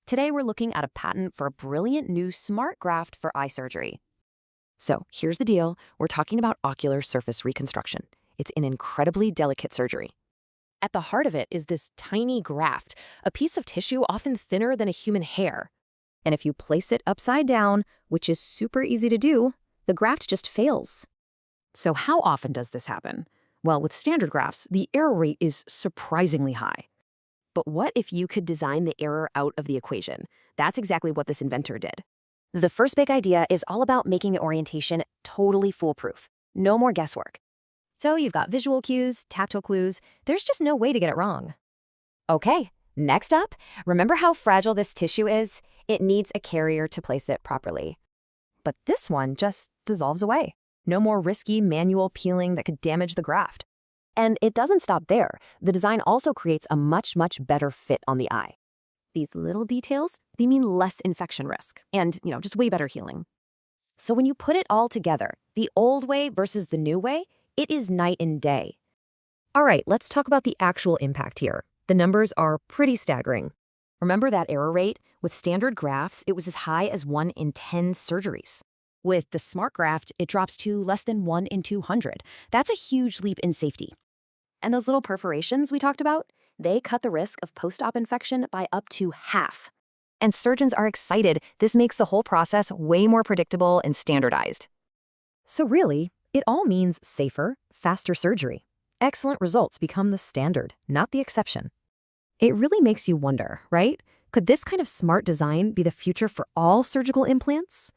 Today we're looking at a patent for a brilliant new smart graft for eye surgery. So here's the deal. We're talking about ocular surface reconstruction. It's an incredibly delicate surgery. At the heart of it is this tiny graft, a piece of tissue often thinner than a human hair. And if you place it upside down, which is super easy to do, the graft just fails. So how often does this happen? Well, with standard grafts, the error rate is surprisingly high. But what if you could design the error out of the equation? That's exactly what this inventor did. The first big idea is all about making the orientation totally foolproof. No more guesswork. So you've got visual cues, tactile clues. There's just no way to get it wrong. Okay, next up, remember how fragile this tissue is? It needs a carrier to place it properly. But this one just dissolves away. No more risky manual peeling that could damage the graft. And it doesn't stop there. The design also creates a much better fit on the eye. These little details, they mean less infection risk and, just way better healing. So when you put it all together, the old way versus the new way, it is night and day. All right, let's talk about the actual impact here. The numbers are pretty staggering. Remember that error rate? With standard grafts, it was as high as 1 in 10 surgeries. With the smart graft, it drops to less than 1 in 200. That's a huge leap in safety. And those little perforations we talked about, they cut the risk of post-op infection by up to half. And surgeons are excited. This makes the whole process way more predictable and standardized. So really, it all means safer, faster surgery. Excellent results become the standard, not the exception. It really makes you wonder, right? Could this kind of smart design be the future for all surgical implants?